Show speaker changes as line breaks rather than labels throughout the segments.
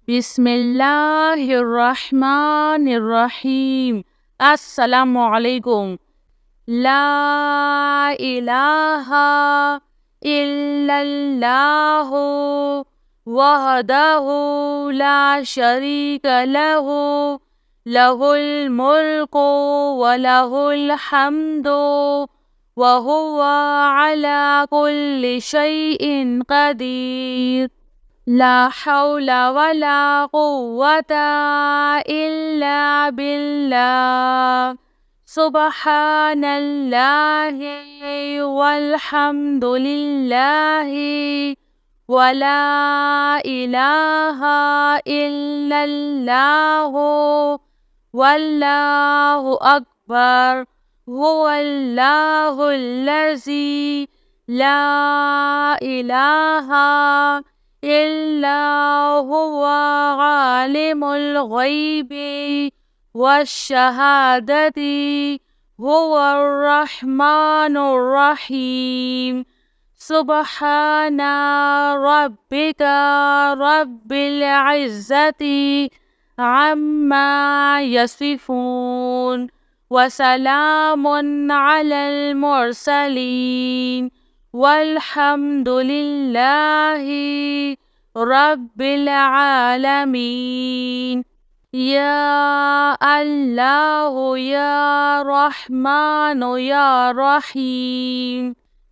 बिस्मिल्लाहिर्रहमानिर्रहीम। अस्सलामु अलैकुम। ला इलाहा इल्लल्लाहु वहदहु ला शरीका लहु लहुल मुल्कु व लहुल हम्दु व हुवा अला कुल्लि शैइन क़दीर। ला हौला वला कुव्वता इल्ला बिल्लाह। सुब्हानल्लाहि वल्हम्दुलिल्लाहि वला इलाहा इल्लल्लाहु वल्लाहु अकबर। हुवल्लाहुल्लज़ी ला इलाहा इल्ला हुवा आलिमुल गैबि वश्शहादति हुवर रहमानुर रहीम। सुब्हाना रब्बिका रब्बिल इज़्ज़ति अम्मा यसिफून वसलामुन अलल मुरसलीन वल्हम्दुलिल्लाहि रब्बिल आलमीन। या अल्लाहु या रहमानु या रहीम।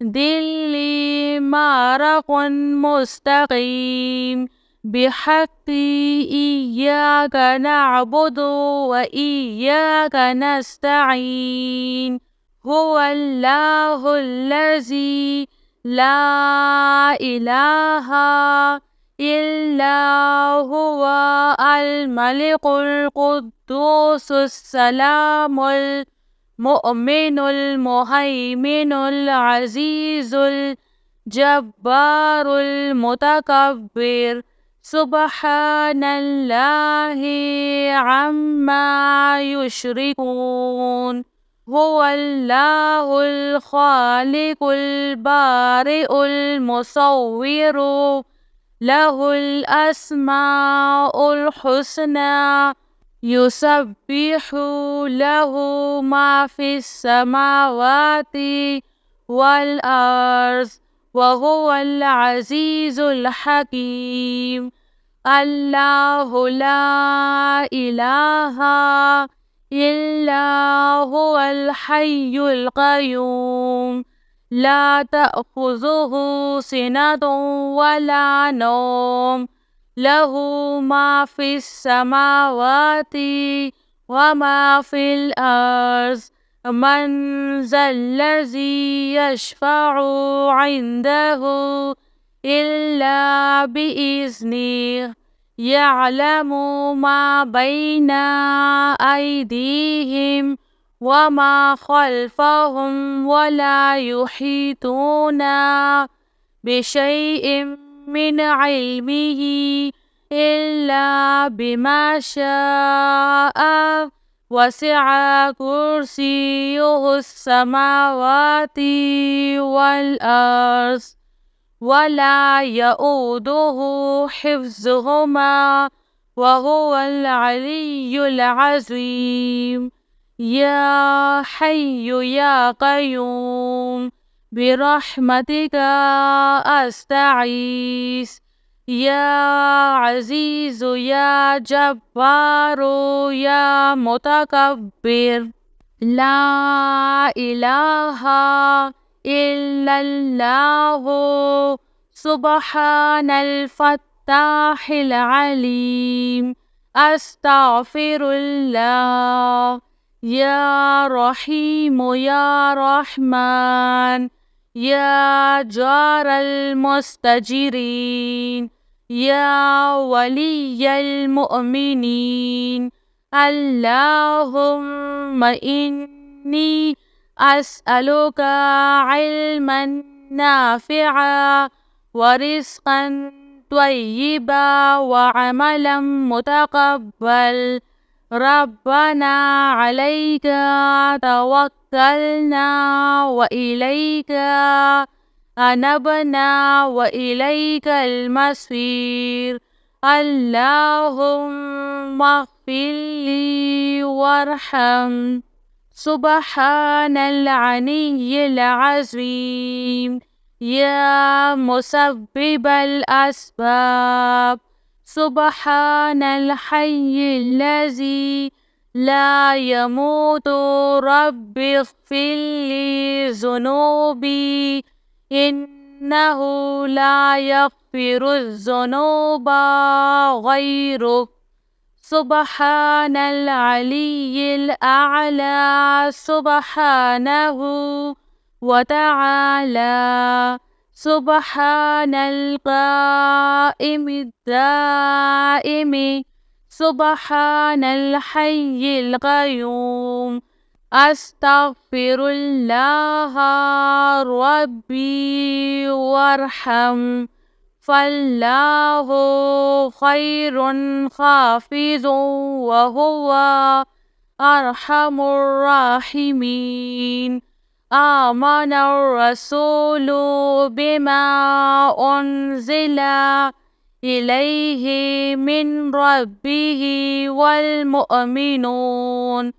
दिल्ली मारकुन मुस्तकीम बिहक्की इय्याका नअबुदु व इय्याका नस्तईन। हुवल्लाहुल्लज़ी ला इलाहा इल्ला हुवा अल मलिकुल कुद्दूसुस सलामुल मुअमिनुल मुहैमिनुल अज़ीज़ुल जब्बारुल मुतकब्बिर। सुब्हानल्लाहि अम्मा युश्रिकून। हुवल्लाहुल खालिकुल बारिउल मुसव्विरु लहुल अस्माउल हुस्ना युसब्बिहु लहु मा फिस समावाति वल अर्ज़ व हुवल अज़ीज़ुल हकीम। अल्लाहु ला इलाहा इल्ला हुवल हय्युल क़य्यूम ला तअख़ुज़ुहु सिनतुन वला नौम लहु मा फिस समावाति व मा फिल अर्ज़। मन ज़ल्लज़ी यशफ़अु इंदहु इल्ला बिइज़्निहि। यअलमु मा बैना अयदीहिम व मा खल्फ़हुम वला युहीतूना बिशैइन मिन इल्मिही इल्ला बिमा शाअ। वसिअ कुर्सियुहुस समावाति वल अर्ज़ वला यऊदुहु हिफ्ज़ुहुमा व हुवल अलिय्युल अज़ीम। या हय्यु या क़य्यूम बिरहमतिका अस्तगीस। या अज़ीज़ु या जब्बारु या मुतकब्बिर। ला इलाहा इल्लल्लाहु सुब्हानल फ़त्ताहिल अलीम। अस्तग़फिरुल्लाह। या रहीमु या रहमान या जारल मुस्तजिरीन या वलिय्यल मुअमिनीन। अल्लाहुम्मा इन्नी अस्अलुका इल्मन नाफ़िअ व रिज़्क़न त्वय्यिबा व अमलन मुतक़ब्बल। रब्बना अलैका तवक्कलना व इलैका अनबना व इलैकल मसीर। اللهم اغفر لي وارحم. سبحان العلي العظيم. يا مسبب الأسباب. سبحان الحي الذي لا يموت. رب اغفر لي ذنوبي إنه لا يغفر الذنوب غيرك. سبحان العلي الأعلى سبحانه وتعالى. سبحان القائم الدائم. سبحان الحي القيوم. أستغفر الله ربي وارحم. فالله خير حافظ وهو أرحم الراحمين. آمن الرسول بما أنزل إليه من ربه والمؤمنون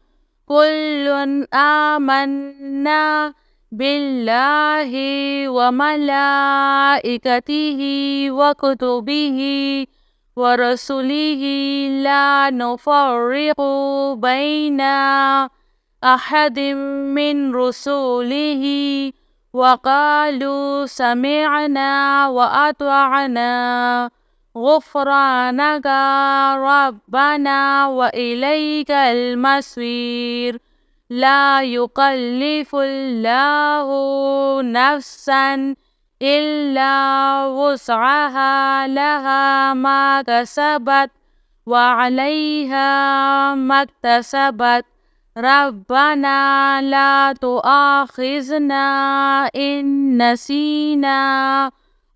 كل آمنا بالله وملائكته وكتبه ورسله لا نفرق بين أحد من رسله وقالوا سمعنا وأطعنا غفرانك ربنا وإليك المصير. لا يكلف الله نفسا إلا وسعها لها ما كسبت وعليها ما اكتسبت. ربنا لا تؤاخذنا إن نسينا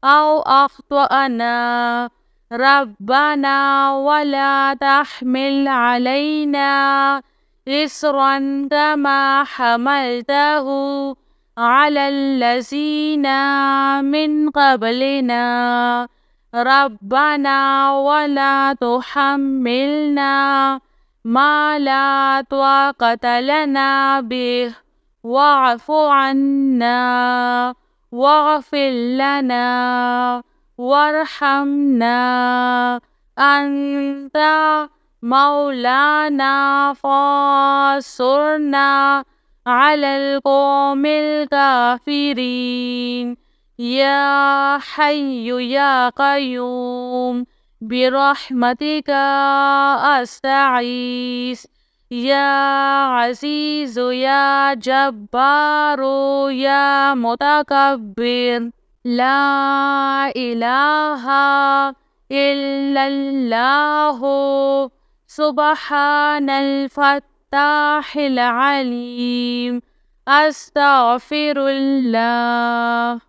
أو أخطأنا. ربنا ولا تحمل علينا إصرا كما حملته على الذين من قبلنا. ربنا ولا تحملنا ما لا طاقة لنا به واعف عنا واغفر لنا وارحمنا. أنت مولانا فانصرنا على القوم الكافرين. يا حي يا قيوم برحمتك أستغيث. يا عزيز يا جبار يا متكبر. لا إله إلا الله. سبحان الفتاح العليم. أستغفر الله.